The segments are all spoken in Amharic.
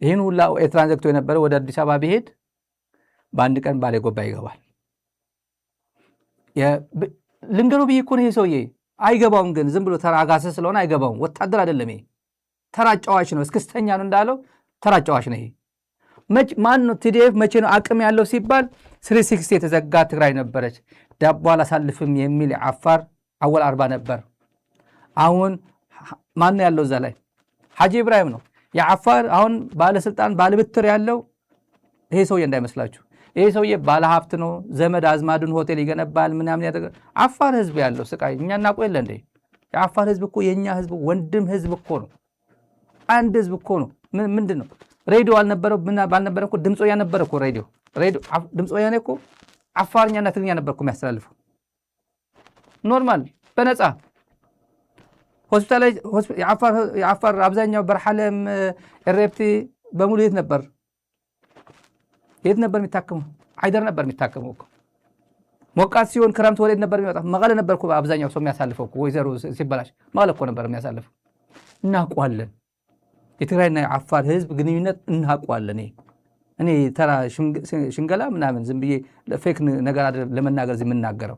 ይሄን ሁላ ኤርትራን ዘግቶ የነበረ ወደ አዲስ አበባ ቢሄድ በአንድ ቀን ባሌ ጎባ ይገባል። ልንገሩ ብዬ እኮ ነው ይሄ ሰውዬ አይገባውም። ግን ዝም ብሎ ተራ አጋሰስ ስለሆነ አይገባውም። ወታደር አይደለም ይሄ ተራ ጨዋች ነው። እስክስተኛ ነው እንዳለው ተራ ጨዋች ነው ይሄ። ማን ነው ቲዲኤፍ መቼ ነው አቅም ያለው ሲባል 360 የተዘጋ ትግራይ ነበረች። ዳቦ አላሳልፍም የሚል አፋር አወል 40 ነበር። አሁን ማን ነው ያለው እዛ ላይ? ሐጂ ኢብራሂም ነው የአፋር አሁን ባለስልጣን ባለብትር ያለው ይሄ ሰውዬ እንዳይመስላችሁ። ይሄ ሰውዬ ባለ ሀብት ነው። ዘመድ አዝማዱን ሆቴል ይገነባል ምናምን ያደርጋል። አፋር ህዝብ ያለው ስቃይ እኛ እናውቀው የለ እንዴ? የአፋር ህዝብ እኮ የኛ ህዝብ ወንድም ህዝብ እኮ ነው። አንድ ህዝብ እኮ ነው። ምንድን ነው ሬዲዮ አልነበረው ባልነበረ እኮ ድምፅ ወያነ ነበር እኮ ሬዲዮ ድምፅ ወያነ እኮ አፋርኛና ትግርኛ ነበር እኮ የሚያስተላልፈው ኖርማል በነፃ ሆስፒታል የአፋር አብዛኛው በርሐለም ኤሬፕቲ በሙሉ የት ነበር የሚታከመው? አይደር ነበር የሚታከመው እኮ። ሞቃት ሲሆን ክረምት ወዴት ነበር የሚወጣ? መቀለ ነበር እኮ አብዛኛው ሰው የሚያሳልፈው እኮ። ወይዘሮ ሲበላሽ መቀለ እኮ ነበር የሚያሳልፈው። እናውቀዋለን። የትግራይና የአፋር ህዝብ ግንኙነት እናውቀዋለን። እኔ ተራ ሽንገላ ምናምን ዝም ብዬ ፌክ ነገር አይደለም ለመናገር እዚህ የምናገረው።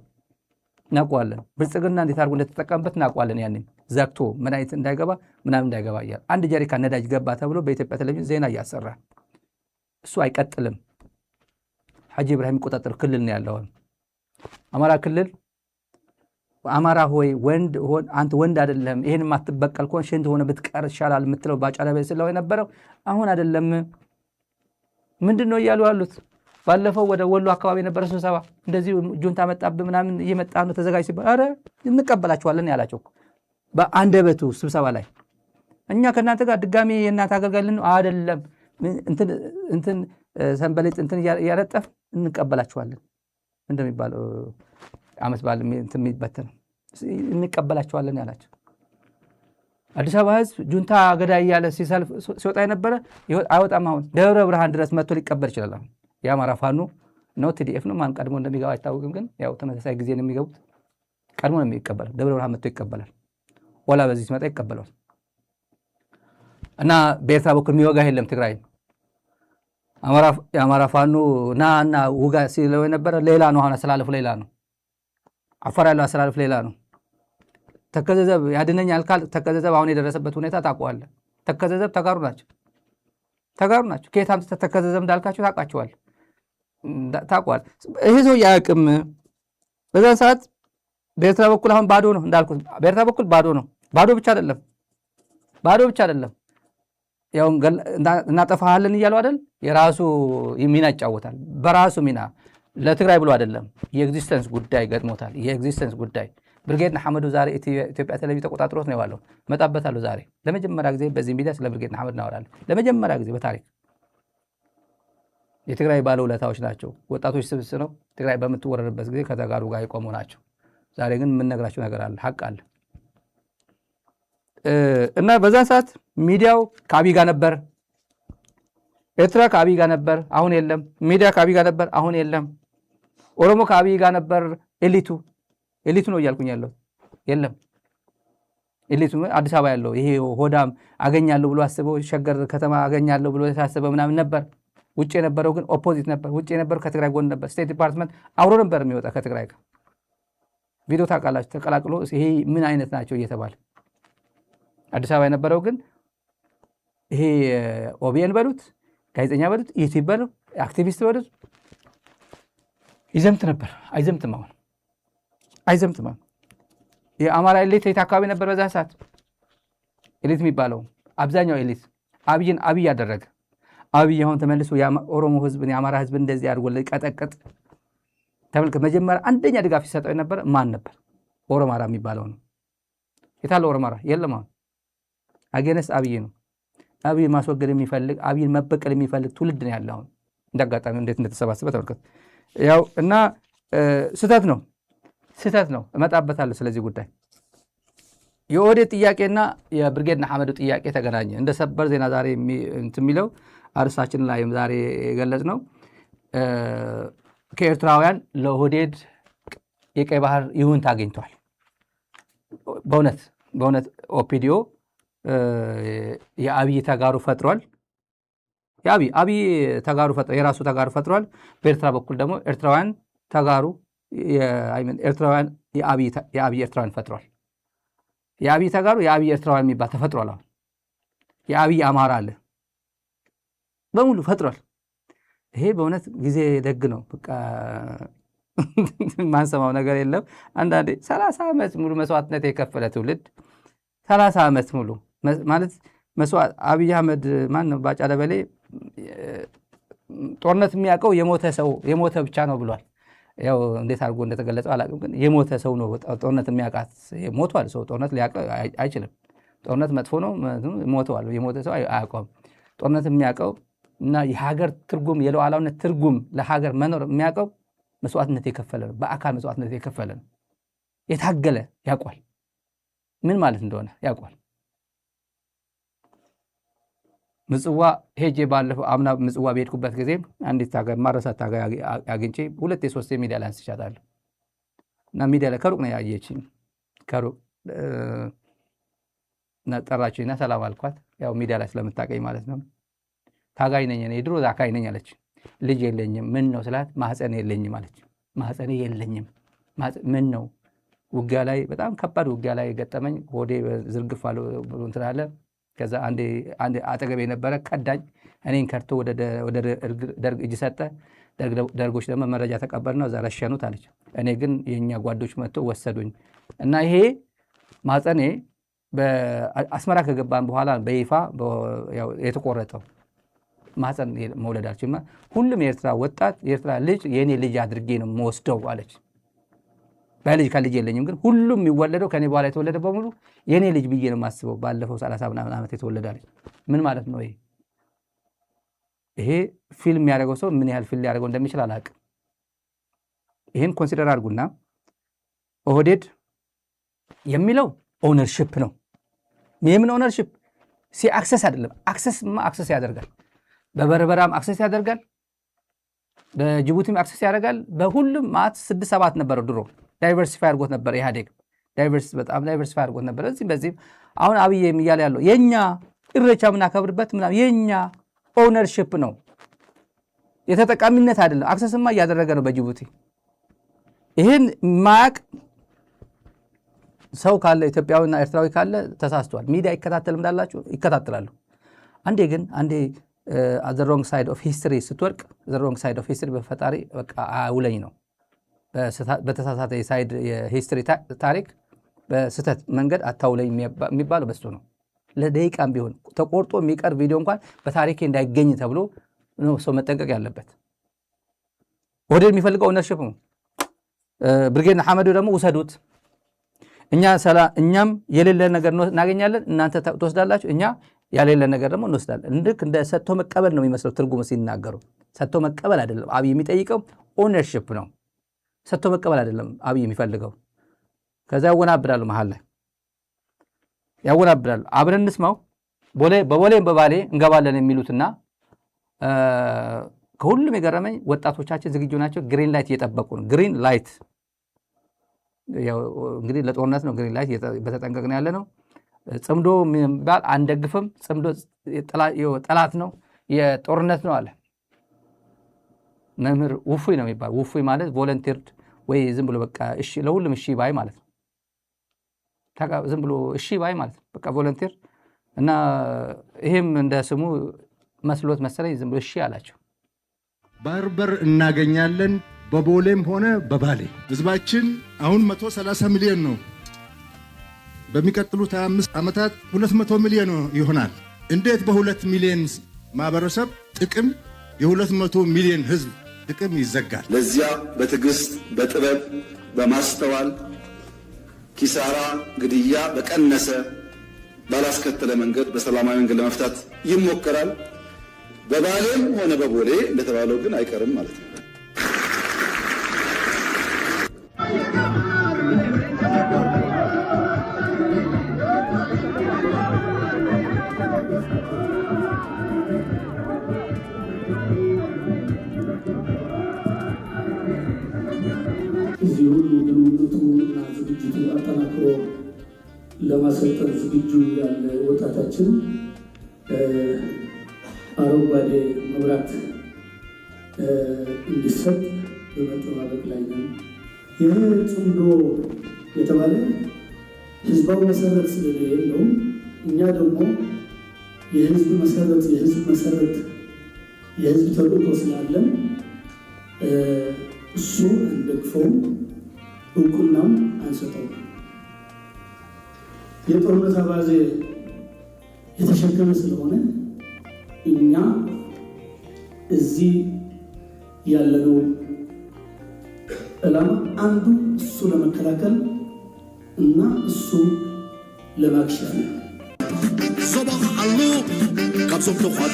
እናውቀዋለን። ብልጽግና እንዴት አድርጎ እንደተጠቀምበት እናውቀዋለን። ያንን ዘግቶ መድኃኒት እንዳይገባ ምናምን እንዳይገባ እያለ አንድ ጀሪካን ነዳጅ ገባ ተብሎ በኢትዮጵያ ቴሌቪዥን ዜና እያሰራ እሱ አይቀጥልም። ሐጂ ኢብራሂም የሚቆጣጠር ክልል ነው ያለው። አማራ ክልል አማራ ሆይ ወንድ ሆን አንተ ወንድ አይደለም፣ ይሄን ማትበቀል ኮን ሽንት ሆነ ብትቀር ይሻላል የምትለው ባጫለበ ስለሆነ የነበረው አሁን አይደለም። ምንድነው እያሉ ያሉት? ባለፈው ወደ ወሎ አካባቢ የነበረ ስብሰባ እንደዚህ ጁንታ መጣብ ምናምን እየመጣ ነው ተዘጋጅ ሲባል አረ እንቀበላቸዋለን ያላቸው በአንደበቱ ስብሰባ ላይ እኛ ከእናንተ ጋር ድጋሚ የእናንተ አገልጋይልን አይደለም እንትን ሰንበሌጥ እንትን እያለጠፍ እንቀበላቸዋለን እንደሚባለው አመት ባል እንትን የሚበተን እንቀበላቸዋለን ያላቸው። አዲስ አበባ ህዝብ ጁንታ ገዳይ እያለ ሲወጣ የነበረ አይወጣም። አሁን ደብረ ብርሃን ድረስ መጥቶ ሊቀበል ይችላል። አሁን የአማራ ፋኖ ነው ቲዲኤፍ ነው ማን ቀድሞ እንደሚገባ አይታወቅም። ግን ያው ተመሳሳይ ጊዜ ነው የሚገቡት። ቀድሞ ነው የሚቀበለው። ደብረ ብርሃን መጥቶ ይቀበላል። ወላ በዚህ ሲመጣ ይቀበላል። እና በኤርትራ በኩል የሚወጋ የለም ትግራይ የአማራ ፋኖ እና ውጋ ሲለው የነበረ ሌላ ነው። አሁን አስተላልፉ ሌላ ነው። አፋር ያለው አስተላልፍ ሌላ ነው። ተከዘዘብ ያድነኛል ካል ተከዘዘብ አሁን የደረሰበት ሁኔታ ታውቀዋለህ። ተከዘዘብ ተጋሩ ናቸው። ከየት አምጥተህ ተከዘዘብ እንዳልካቸው ታውቃቸዋል። ታውቀዋል። ይሄ ሰው ያቅም በዛን ሰዓት በኤርትራ በኩል አሁን ባዶ ነው እንዳልኩት። በኤርትራ በኩል ባዶ ነው። ባዶ ብቻ አይደለም ያው እናጠፋሃለን እያሉ አይደል? የራሱ ሚና ይጫወታል። በራሱ ሚና ለትግራይ ብሎ አይደለም። የኤግዚስተንስ ጉዳይ ገጥሞታል። የኤግዚስተንስ ጉዳይ ብርጌድ ንሓመዱ ዛሬ ኢትዮጵያ ቴሌቪዥን ተቆጣጥሮት ነው ያለው። መጣበታለሁ ዛሬ ለመጀመሪያ ጊዜ በዚህ ሚዲያ ስለ ብርጌድ ንሓመዱ እናወራለን። ለመጀመሪያ ጊዜ በታሪክ የትግራይ ባለውለታዎች ናቸው። ወጣቶች ስብስብ ነው። ትግራይ በምትወረርበት ጊዜ ከተጋሩ ጋር የቆሙ ናቸው። ዛሬ ግን የምንነግራቸው ነገር አለ፣ ሐቅ አለ። እና በዛን ሰዓት ሚዲያው ከአብይ ጋር ነበር። ኤርትራ ከአብይ ጋር ነበር፣ አሁን የለም። ሚዲያ ከአብይ ጋር ነበር፣ አሁን የለም። ኦሮሞ ከአብይ ጋር ነበር። ኤሊቱ ነው እያልኩኝ ያለው የለም። ኤሊቱ አዲስ አበባ ያለው ይሄ ሆዳም አገኛለሁ ብሎ አስበው ሸገር ከተማ አገኛለሁ ብሎ ያሳስበው ምናምን ነበር። ውጭ የነበረው ግን ኦፖዚት ነበር። ውጭ የነበረው ከትግራይ ጎን ነበር። ስቴት ዲፓርትመንት አብሮ ነበር የሚወጣ ከትግራይ ጋር ቪዲዮ ታውቃላችሁ። ተቀላቅሎ ይሄ ምን አይነት ናቸው እየተባለ አዲስ አበባ የነበረው ግን ይሄ ኦቢኤን በሉት ጋዜጠኛ በሉት ዩቲዩብ በሉት አክቲቪስት በሉት ይዘምት ነበር። አይዘምትም። የአማራ ኤሊት የት አካባቢ ነበር በዛ ሰዓት? ኤሊት የሚባለው አብዛኛው ኤሊት አብይ ያደረገ አብይ አሁን ተመልሶ የኦሮሞ ህዝብን የአማራ ህዝብ እንደዚህ አድርጎ ቀጠቀጥ ተመልከት። መጀመሪያ አንደኛ ድጋፍ ሲሰጠው የነበረ ማን ነበር? ኦሮማራ የሚባለው ነው። የታለ ኦሮማራ? የለም። አሁን አገነስ አብይ ነው። አብይ ማስወገድ የሚፈልግ አብይን መበቀል የሚፈልግ ትውልድ ነው ያለው። አሁን እንዳጋጣሚ እንዴት እንደተሰባሰበ ተመልከት። ያው እና ስህተት ነው። እመጣበታለሁ ስለዚህ ጉዳይ። የኦህዴድ ጥያቄና የብርጌድ ንሓመዱ ጥያቄ ተገናኘ። እንደ ሰበር ዜና ዛሬ የሚለው አርሳችን ላይ ዛሬ የገለጽ ነው። ከኤርትራውያን ለኦህዴድ የቀይ ባህር ይሁንታ አግኝቷል። በእውነት ኦፒዲዮ የአብይ ተጋሩ ፈጥሯል። አብይ ተጋሩ ፈጥሯል፣ የራሱ ተጋሩ ፈጥሯል። በኤርትራ በኩል ደግሞ ኤርትራውያን ተጋሩ ኤርትራውያን የአብይ ኤርትራውያን ፈጥሯል። የአብይ ተጋሩ የአብይ ኤርትራውያን የሚባል ተፈጥሯል። አሁን የአብይ አማራ አለ በሙሉ ፈጥሯል። ይሄ በእውነት ጊዜ ደግ ነው። በቃ ማንሰማው ነገር የለም። አንዳንዴ 30 ዓመት ሙሉ መስዋዕትነት የከፈለ ትውልድ 30 ዓመት ሙሉ ማለት መስዋዕት አብይ አህመድ ማን ነው ባጫ ደበሌ ጦርነት የሚያውቀው የሞተ ብቻ ነው ብሏል። ያው እንዴት አድርጎ እንደተገለጸው አላውቅም፣ ግን የሞተ ሰው ነው ጦርነት የሚያውቃት። ሞቷል ሰው ጦርነት ሊያውቅ አይችልም። ጦርነት መጥፎ ነው፣ ሞተዋል። የሞተ ሰው አያውቀውም። ጦርነት የሚያውቀው እና የሀገር ትርጉም የሉዓላዊነት ትርጉም ለሀገር መኖር የሚያውቀው መስዋዕትነት የከፈለ ነው። በአካል መስዋዕትነት የከፈለ ነው። የታገለ ያውቋል፣ ምን ማለት እንደሆነ ያውቋል። ምጽዋ ሄጄ ባለፈው አምና ምጽዋ በሄድኩበት ጊዜ አንዲት ታጋይ ማረሳት ታጋይ አግኝቼ 2-3 ሚዲያ ላይ አንስቻታለሁ እና ሚዲያ ላይ ከሩቅ ነው ያየችኝ። ከሩቅ ጠራችኝና ሰላም አልኳት። ያው ሚዲያ ላይ ስለምታቀኝ ማለት ነው። ታጋይ ነኝ እኔ ድሮ ታጋይ ነኝ አለች። ልጅ የለኝም። ምን ነው ስላት ማህፀን የለኝም አለች። ማህፀን የለኝም ምን ነው? ውጊያ ላይ በጣም ከባድ ውጊያ ላይ ገጠመኝ። ሆዴ ዝርግፍ አለ እንትን አለ። ከዛ አንዴ አጠገቤ ነበረ ከዳኝ። እኔን ከርቶ ወደ ደርግ እጅ ሰጠ። ደርጎች ደግሞ መረጃ ተቀበልና እዛ ረሸኑት አለች። እኔ ግን የኛ ጓዶች መጥተው ወሰዱኝ እና ይሄ ማህፀኔ በአስመራ ከገባን በኋላ በይፋ የተቆረጠው ማህፀን መውለድ አልችልም። ሁሉም የኤርትራ ወጣት የኤርትራ ልጅ የኔ ልጅ አድርጌ ነው የምወስደው አለች። በልጅ ከልጅ የለኝም፣ ግን ሁሉም የሚወለደው ከኔ በኋላ የተወለደ በሙሉ የኔ ልጅ ብዬ ነው የማስበው። ባለፈው 30 ምናምን ዓመት የተወለደ አለች። ምን ማለት ነው ይሄ? ፊልም የሚያደርገው ሰው ምን ያህል ፊልም ሊያደርገው እንደሚችል አላውቅም። ይሄን ኮንሲደር አድርጉና ኦህዴድ የሚለው ኦነርሺፕ ነው። የምን ኦነርሺፕ? አክሰስ አይደለም። አክሰስ ያደርጋል። በበርበራም አክሰስ ያደርጋል፣ በጅቡቲም አክሰስ ያደርጋል። በሁሉም ማት 6-7 ነበረው ድሮ። ዳይቨርሲፋይ አድርጎት ነበር ኢህአዴግ። በጣም ዳይቨርሲፋይ አድርጎት ነበር። በዚህም አሁን አብይ እያለ ያለው የኛ ኢሬቻ ምናከብርበት ምናምን የኛ ኦነርሺፕ ነው፣ የተጠቃሚነት አይደለም። አክሰስማ እያደረገ ነው በጅቡቲ። ይህን ማያቅ ሰው ካለ ኢትዮጵያዊና ኤርትራዊ ካለ ተሳስቷል። ሚዲያ ይከታተልም እንዳላችሁ ይከታተላሉ። አንዴ the wrong side of history ስትወርቅ the wrong side of history በፈጣሪ በቃ አውለኝ ነው። በተሳሳተ ሳይድ የሂስትሪ ታሪክ በስተት መንገድ አታውለኝ የሚባለው በሱ ነው። ለደቂቃም ቢሆን ተቆርጦ የሚቀር ቪዲዮ እንኳን በታሪኬ እንዳይገኝ ተብሎ ነው ሰው መጠንቀቅ ያለበት። ኦህዴድ የሚፈልገው ኦነርሺፕ ነው። ብርጌድ ሐመዱ ደግሞ ውሰዱት፣ እኛም የሌለ ነገር እናገኛለን፣ እናንተ ትወስዳላችሁ፣ እኛ ያሌለ ነገር ደግሞ እንወስዳለን። ልክ እንደ ሰጥቶ መቀበል ነው የሚመስለው ትርጉሙ ሲናገሩ። ሰጥቶ መቀበል አይደለም አብይ የሚጠይቀው ኦነርሺፕ ነው። ሰጥቶ መቀበል አይደለም አብይ የሚፈልገው። ከዛ ያወናብዳሉ፣ መሀል ላይ ያወናብዳሉ። አብረን እንስማው። በቦሌም በባሌ እንገባለን የሚሉትና ከሁሉም የገረመኝ ወጣቶቻችን ዝግጁ ናቸው። ግሪን ላይት እየጠበቁ ነው። ግሪን ላይት እንግዲህ ለጦርነት ነው። ግሪን ላይት በተጠንቀቅ ነው ያለ ነው። ጽምዶ የሚባል አንደግፍም። ጽምዶ ጠላት ነው፣ የጦርነት ነው አለ መምህር ውፉይ ነው የሚባል። ውፉይ ማለት ቮለንቲርድ ወይ ዝም ብሎ በቃ እሺ ለሁሉም እሺ ባይ ማለት ነው። ዝም ብሎ እሺ ባይ ማለት ነው በቃ ቮለንቲር። እና ይሄም እንደ ስሙ መስሎት መሰለኝ ዝም ብሎ እሺ አላቸው። ባርበር እናገኛለን በቦሌም ሆነ በባሌ። ህዝባችን አሁን 130 ሚሊዮን ነው። በሚቀጥሉት 25 ዓመታት 200 ሚሊዮን ይሆናል። እንዴት በ2 ሚሊዮን ማህበረሰብ ጥቅም የ200 ሚሊዮን ህዝብ ጥቅም ይዘጋል? ለዚያ በትዕግስት በጥበብ በማስተዋል ኪሳራ፣ ግድያ በቀነሰ ባላስከተለ መንገድ በሰላማዊ መንገድ ለመፍታት ይሞከራል። በባሌም ሆነ በቦሌ እንደተባለው ግን አይቀርም ማለት ነው። እዚህ ሁሉ ግንኙነቱና ዝግጅቱ አጠናክሮ ለማሰልጠን ዝግጁ ያለ ወጣታችን አረንጓዴ መብራት እንዲሰጥ በመጠባበቅ ላይ ነው። ይህ ጽምዶ የተባለ ህዝባዊ መሰረት ስለሌለው እኛ ደግሞ የህዝብ መሰረት የህዝብ ተልዕኮ ስላለን እሱ እንደግፈው እውቅናም አንሰጠው። የጦርነት አባዜ የተሸከመ ስለሆነ እኛ እዚህ ያለነው ዓላማ አንዱ እሱ ለመከላከል እና እሱ ለማክሸፍ ነው። صباح الله كم صبح خد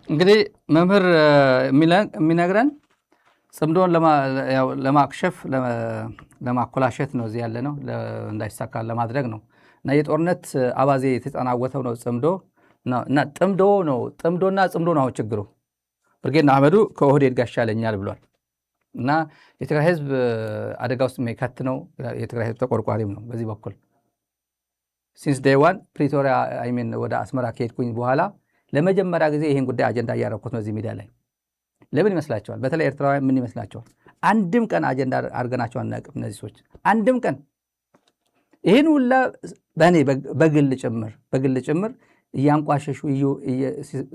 እንግዲህ መምህር የሚነግረን ጽምዶን ለማክሸፍ ለማኮላሸት ነው እዚህ ያለ ነው፣ እንዳይሳካ ለማድረግ ነው። እና የጦርነት አባዜ የተጠናወተው ነው ጽምዶ እና ጥምዶና ጽምዶ ነው ችግሩ። ብርጌድ ንሓመዱ ከኦህዴድ ጋር ይሻለኛል ብሏል። እና የትግራይ ህዝብ አደጋ ውስጥ የሚከት ነው። የትግራይ ህዝብ ተቆርቋሪም ነው። በዚህ በኩል ሲንስ ዴይ ዋን ፕሪቶሪያ አይሜን ወደ አስመራ ከሄድኩኝ በኋላ ለመጀመሪያ ጊዜ ይህን ጉዳይ አጀንዳ እያደረኩት ነው እዚህ ሚዲያ ላይ። ለምን ይመስላቸዋል? በተለይ ኤርትራውያን ምን ይመስላቸዋል? አንድም ቀን አጀንዳ አድርገናቸው አናውቅም። እነዚህ ሰዎች አንድም ቀን ይህን ሁላ በእኔ በግል ጭምር እያንቋሸሹ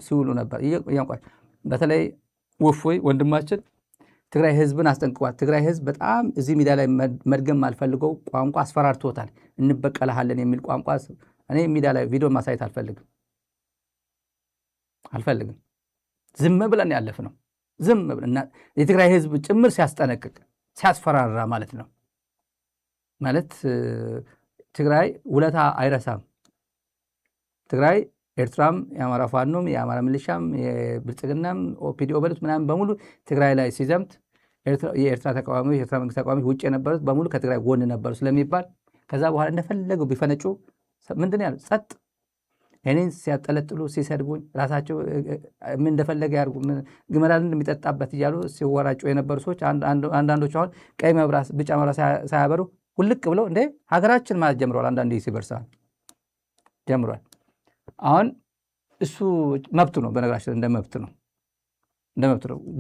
ሲውሉ ነበር። በተለይ ውፎይ ወንድማችን ትግራይ ህዝብን አስጠንቅቋል። ትግራይ ህዝብ በጣም እዚህ ሚዲያ ላይ መድገም አልፈልገው ቋንቋ አስፈራርቶታል። እንበቀልሃለን የሚል ቋንቋ እኔ ሚዲያ ላይ ቪዲዮ ማሳየት አልፈልግም። ዝም ብለን ያለፍ ነው። ዝም ብለን የትግራይ ህዝብ ጭምር ሲያስጠነቅቅ ሲያስፈራራ ማለት ነው። ማለት ትግራይ ውለታ አይረሳም። ትግራይ ኤርትራም የአማራ ፋኖም የአማራ ሚሊሻም የብልጽግናም ኦፒዲኦ በሉት ምናምን በሙሉ ትግራይ ላይ ሲዘምት የኤርትራ ተቃዋሚዎች የኤርትራ መንግስት ተቃዋሚዎች ውጭ የነበሩት በሙሉ ከትግራይ ጎን ነበሩ ስለሚባል ከዛ በኋላ እንደፈለገው ቢፈነጩ ምንድን ያሉ ጸጥ። እኔን ሲያጠለጥሉ ሲሰድቡኝ ራሳቸው ምን እንደፈለገ ያርጉ ግመላን የሚጠጣበት እያሉ ሲወራጩ የነበሩ ሰዎች አንዳንዶች አሁን ቀይ መብራት ቢጫ መብራት ሳያበሩ ውልቅ ብለው እንደ ሀገራችን ማለት ጀምረዋል። አንዳንድ ሲበርሳል ጀምሯል። አሁን እሱ መብቱ ነው። በነገራችን እንደ መብት ነው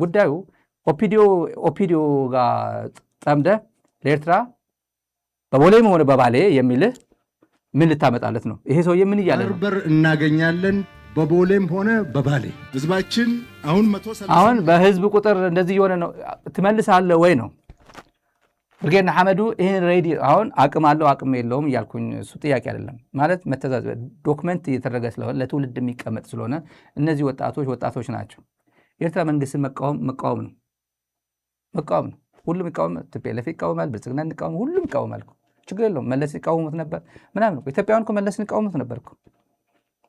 ጉዳዩ። ኦፒዲዮ ጋር ጠምደ ለኤርትራ በቦሌም ሆነ በባሌ የሚልህ ምን ልታመጣለት ነው? ይሄ ሰውዬ ምን እያለ ነው? በር እናገኛለን በቦሌም ሆነ በባሌ ህዝባችን አሁን በህዝብ ቁጥር እንደዚህ የሆነ ነው። ትመልሳለህ ወይ ነው ብርጌድ ንሓመዱ ይህን ሬዲ አሁን አቅም አለው አቅም የለውም እያልኩኝ እሱ ጥያቄ አይደለም። ማለት መተዛዝ ዶክመንት እየተደረገ ስለሆነ ለትውልድ የሚቀመጥ ስለሆነ እነዚህ ወጣቶች ናቸው። የኤርትራ መንግስትን መቃወም ነው። ሁሉም ይቃወም። ቲፒኤልኤፍ ይቃወማል፣ ብልጽግና ይቃወም፣ ሁሉም ይቃወማል። ችግር የለውም። መለስ ይቃወሙት ነበር ምናምን። ኢትዮጵያውያን እኮ መለስን ይቃወሙት ነበር እኮ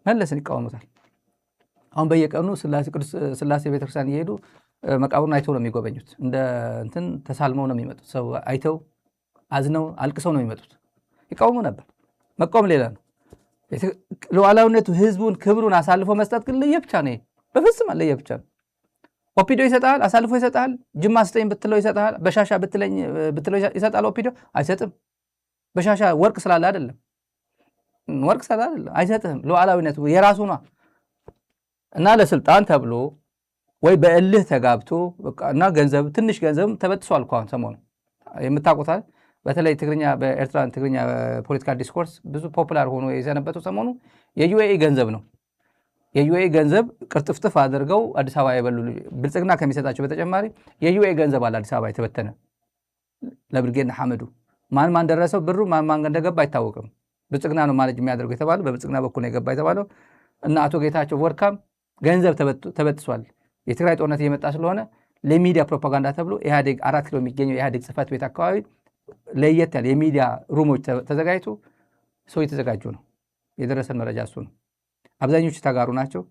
መለስን ይቃወሙታል። አሁን በየቀኑ ስላሴ ቤተክርስቲያን እየሄዱ መቃብሩን አይተው ነው የሚጎበኙት። እንደ እንትን ተሳልመው ነው የሚመጡት። ሰው አይተው አዝነው አልቅሰው ነው የሚመጡት። ይቃወሙ ነበር። መቃወም ሌላ ነው። ሉዓላዊነቱ ህዝቡን ክብሩን አሳልፎ መስጠት ግን ለየብቻ ነው። በፍጹም ለየብቻ ነው። ኦፒዲዮ ይሰጣል፣ አሳልፎ ይሰጣል። ጅማ ስጠኝ ብትለው ይሰጣል። በሻሻ ብትለው ይሰጣል። ኦፒዲዮ አይሰጥም። በሻሻ ወርቅ ስላለ አይደለም፣ አይሰጥህም። ሉዓላዊነቱ የራሱ ነው እና ለስልጣን ተብሎ ወይ በእልህ ተጋብቶ እና ትንሽ ገንዘብ ተበጥሷል እኮ አሁን ሰሞኑ የምታውቁታል። በተለይ በኤርትራ ትግርኛ ፖለቲካ ዲስኮርስ ብዙ ፖፑላር ሆኖ የሰነበተው ሰሞኑ የዩኤኢ ገንዘብ ነው። የዩኤኢ ገንዘብ ቅርጥፍጥፍ አድርገው አዲስ አበባ የበሉ ብልጽግና ከሚሰጣቸው በተጨማሪ የዩኤኢ ገንዘብ አለ አዲስ አበባ የተበተነ ለብርጌድ ንሓመዱ። ማን ደረሰው ብሩ ማን እንደገባ አይታወቅም። ብልጽግና ነው ማኔጅ የሚያደርገው የተባለው በብልጽግና በኩል ነው የገባ የተባለው እና አቶ ጌታቸው ወርካም ገንዘብ ተበጥሷል። የትግራይ ጦርነት እየመጣ ስለሆነ ለሚዲያ ፕሮፓጋንዳ ተብሎ ኢህአዴግ 4 ኪሎ የሚገኘው ኢህአዴግ ጽህፈት ቤት አካባቢ ለየት ያለ የሚዲያ ሩሞች ተዘጋጅቶ ሰው የተዘጋጁ ነው። የደረሰን መረጃ እሱ ነው። አብዛኞቹ ተጋሩ ናቸው።